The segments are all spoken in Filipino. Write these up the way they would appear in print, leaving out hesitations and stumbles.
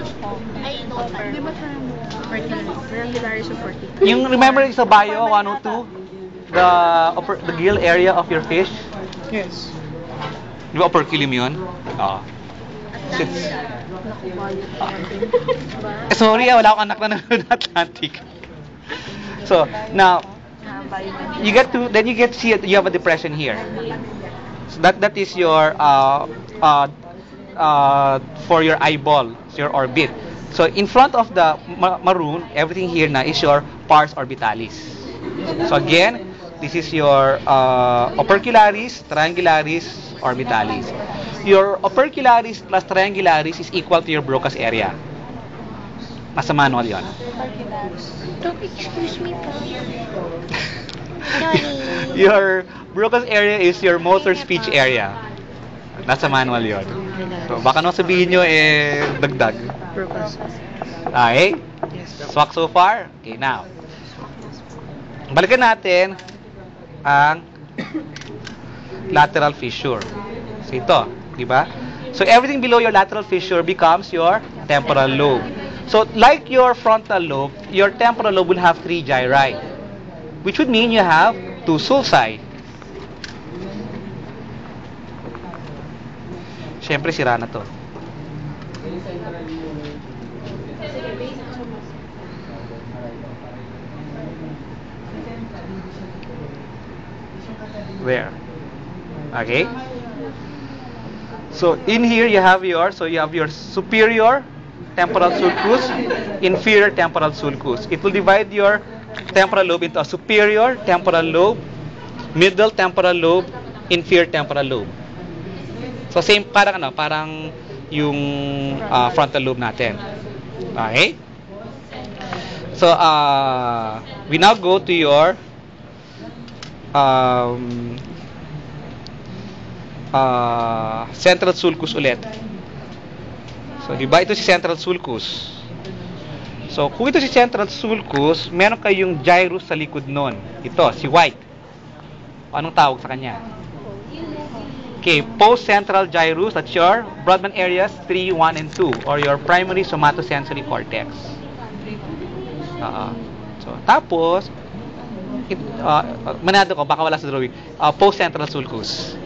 Hindi ba triangularis o vertical? Yung remember sa bio 102, the gill area of your fish? Yes. Di ba operculum yun? Oo. Sorry, wala akong anak na nanonood ng Atlantic. So, now, you get to see it, you have a depression here. So that is your for your eyeball, your orbit. So in front of the maroon, everything here na is your pars orbitalis. So again, this is your opercularis, triangularis, orbitalis. Your opercularis plus triangularis is equal to your Broca's area. Nasa manual yon. Don't excuse me, po. Your Broca's area is your motor speech area. Nasa manual yon. So baka nung sabihin nyo dagdag. Okay? Swak so far? Okay, now. Balikan natin ang lateral fissure. So ito, di ba? So everything below your lateral fissure becomes your temporal lobe. So like your frontal lobe, your temporal lobe will have 3 gyri, which would mean you have 2 sulci. Siyempre sira na to. There. Okay? So in here you have your superior temporal sulcus, inferior temporal sulcus. It will divide your temporal lobe into a superior temporal lobe, middle temporal lobe, inferior temporal lobe. So same parang yung frontal lobe natin. Okay? So we now go to your central sulcus ulit. So, di ba ito si central sulcus? So, kung ito si central sulcus, meron kayong gyrus sa likod nun. Ito, si white. Anong tawag sa kanya? Okay, post-central gyrus, that's your Brodmann areas 3, 1, and 2, or your primary somatosensory cortex. So, tapos, manado ko, baka wala sa drawing, post-central sulcus.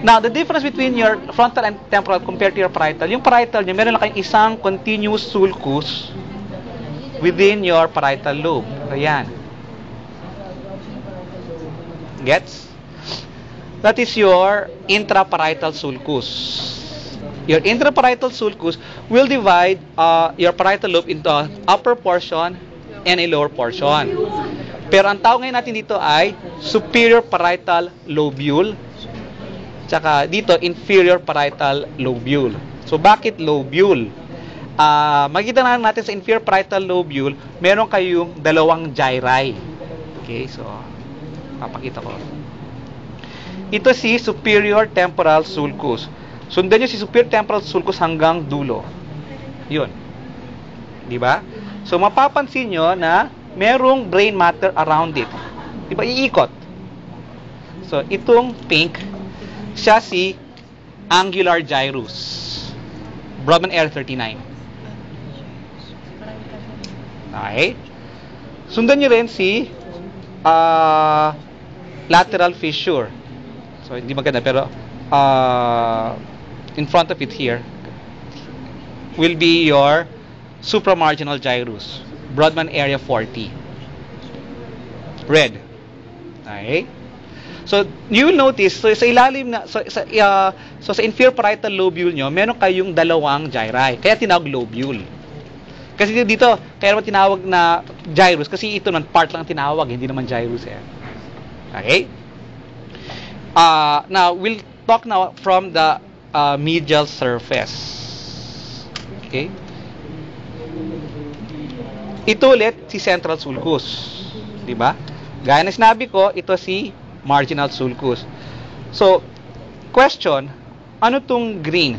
Now, the difference between your frontal and temporal compared to your parietal, yung parietal nyo, meron lang kayong isang continuous sulcus within your parietal lobe. Ayan. Gets? That is your intraparietal sulcus. Your intraparietal sulcus will divide your parietal lobe into an upper portion and a lower portion. Pero ang tawag ngayon natin dito ay superior parietal lobule. Tsaka dito, inferior parietal lobule. So, bakit lobule? Makikita na natin sa inferior parietal lobule, meron kayong dalawang gyri. Okay, so, papakita ko. Ito si superior temporal sulcus. Sundan nyo si superior temporal sulcus hanggang dulo. Yun. Di ba? So, mapapansin nyo na merong brain matter around it. Di ba? Iikot. So, itong pink, siya si angular gyrus. Brodmann area 39. Okay. Sundan nyo rin si lateral fissure. So, hindi maganda, pero in front of it here will be your supramarginal gyrus. Brodmann area 40. Red. Okay. So, you will notice, so sa ilalim na, so sa inferior parietal lobule nyo, meron kayong dalawang gyri. Kaya tinawag lobule. Kasi dito, kaya naman tinawag na gyrus, kasi ito naman, part lang tinawag, hindi naman gyrus eh. Okay? Now, we'll talk now from the medial surface. Okay? Ito ulit, si central sulcus. Diba? Gaya na sinabi ko, ito si marginal sulcus. So, question, ano tong green?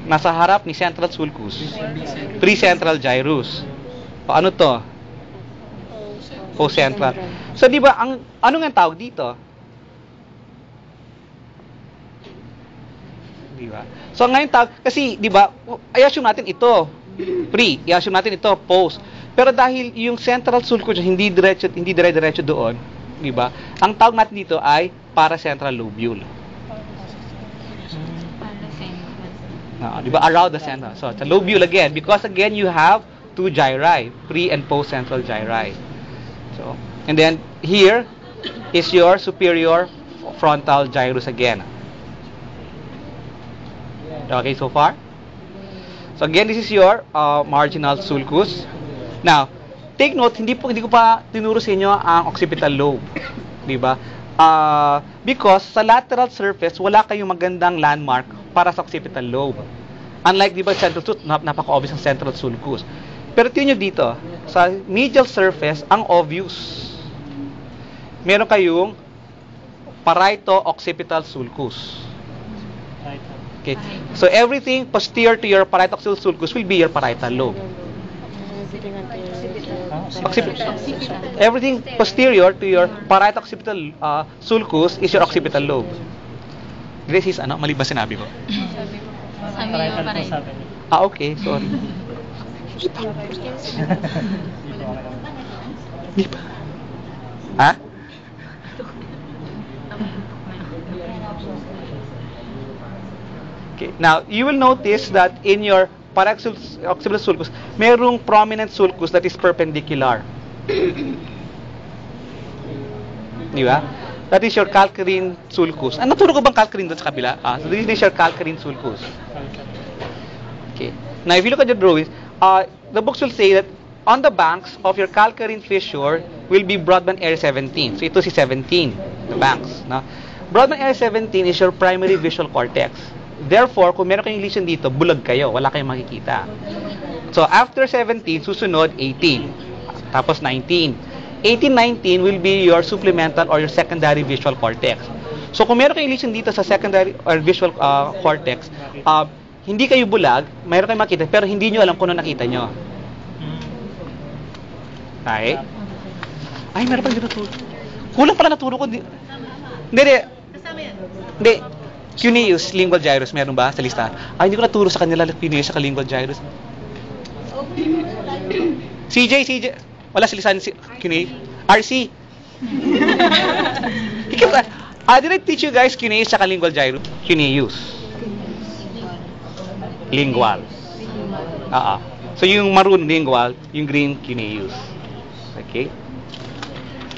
Nasa harap ni central sulcus. Precentral gyrus. O ano to? post-central. So, di ba, ano nga tawag dito? Di ba? So, ngayon tawag, kasi, di ba, i-assume natin ito, pre, i-assume natin ito, post. Pero dahil yung central sulcus hindi dire-diretso doon, di ba? Ang tawag natin dito ay paracentral lobule. Di ba? Around the center. So, it's a lobule again, because again, you have two gyri, pre and post-central gyri. So, and then here is your superior frontal gyrus again. Okay, so far? So again, this is your marginal sulcus. Now, take note, hindi ko pa tinuro sa inyo ang occipital lobe. Di ba? Because sa lateral surface, wala kayong magandang landmark para sa occipital lobe. Unlike, di ba, central sulcus, napaka-obvious ang central sulcus. Pero tingnan nyo dito, sa medial surface, ang obvious. Meron kayong parieto-occipital sulcus. Okay. So everything posterior to your parieto-occipital sulcus will be your parietal lobe. Everything posterior to your parieto-occipital sulcus is your occipital lobe. Grace is mali ba sinabi ko? Okay, sorry. Di ba? Ha? Okay. Now, you will notice that in your parieto-occipital sulcus, merong prominent sulcus that is perpendicular. Di ba? That is your calcarine sulcus. Naturo ko bang calcarine doon sa kabila? So this is your calcarine sulcus. Okay. Now, if you look at the drawings, the books will say that on the banks of your calcarine fissure will be Brodmann area 17. So ito si 17, the banks. No? Brodmann area 17 is your primary visual cortex. Therefore, kung meron kayong lesion dito, bulag kayo, wala kayong makikita. So, after 17, susunod 18. Tapos 19. 18, 19 will be your supplemental or your secondary visual cortex. So, kung meron kayong lesion dito sa secondary or visual cortex, hindi kayo bulag, mayroon kayong makita, pero hindi nyo alam kung ano nakita nyo. Okay? Ay, meron pala dito. Kulang pala naturo ko. Hindi. Hindi. Cuneus, lingual gyrus, meron ba sa listahan? Hindi ko naturo sa kanila Cuneus sa lingual gyrus. CJ, wala sa listahan si Cuneus. RC. Did I teach you guys Cuneus sa lingual gyrus? Cuneus. Lingual. So yung maroon lingual, yung green Cuneus. Okay?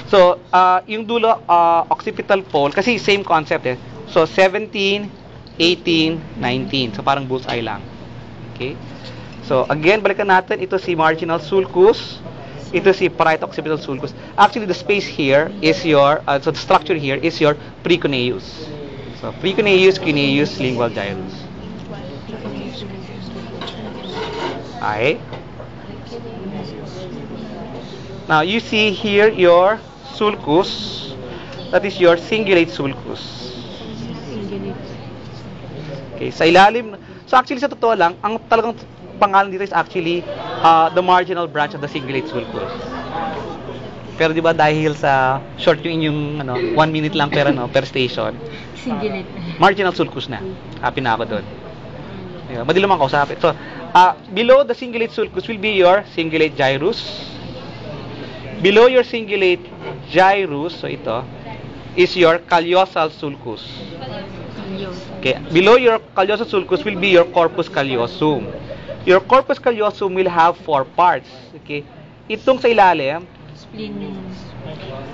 So, yung dulo occipital pole kasi same concept eh. So, 17, 18, 19. So, parang bullseye lang. Okay? So, again, balikan natin. Ito si marginal sulcus. Ito si parieto-occipital sulcus. Actually, the space here is your, so the structure here is your precuneus. So, precuneus, cuneus, lingual gyrus. Okay? Now, you see here your sulcus. That is your cingulate sulcus. Okay, sa ilalim. So actually sa totoo lang, ang talagang pangalan dito is actually the marginal branch of the cingulate sulcus. Pero 'di ba dahil sa short yung inyong 1 minute lang per station. Cingulate. Marginal sulcus na. Happy na ako doon. Diba? Madali lang kausapin. So, below the cingulate sulcus will be your cingulate gyrus. Below your cingulate gyrus, so ito, is your callosal sulcus. Okay, below your callosal sulcus will be your corpus callosum. Your corpus callosum will have 4 parts. Okay, itong sa ilalim,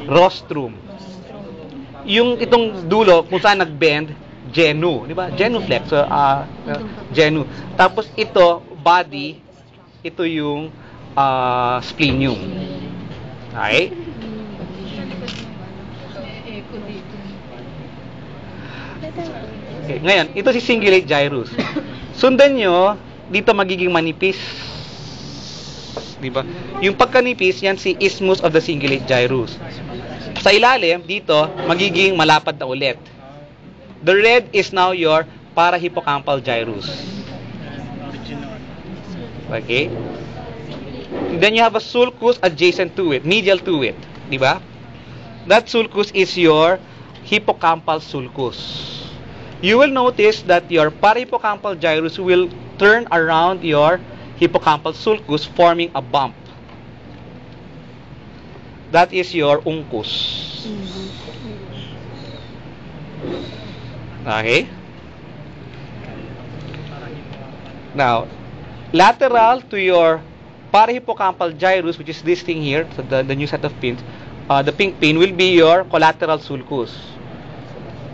rostrum. Yung itong dulo kung saan nag-bend, genu, di ba? Genuflex. So, genu. Tapos ito, body, ito yung splenium. Okay? Okay, ngayon, ito si cingulate gyrus. Sundan nyo, dito magiging manipis. Diba? Yung pagkanipis, yan si isthmus of the cingulate gyrus. Sa ilalim, dito, magiging malapad na ulit. The red is now your parahippocampal gyrus. Okay? And then you have a sulcus adjacent to it, medial to it. Di ba? That sulcus is your hippocampal sulcus. You will notice that your parahippocampal gyrus will turn around your hippocampal sulcus, forming a bump. That is your uncus. Okay? Now, lateral to your parahippocampal gyrus, which is this thing here, so the new set of pins, the pink pin will be your collateral sulcus.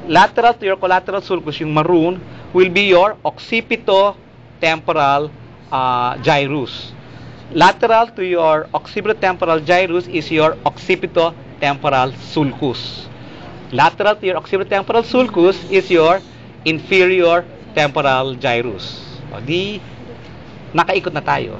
Lateral to your collateral sulcus, yung maroon, will be your occipito-temporal gyrus. Lateral to your occipito-temporal gyrus is your occipito-temporal sulcus. Lateral to your occipito-temporal sulcus is your inferior temporal gyrus. O di, nakaikot na tayo.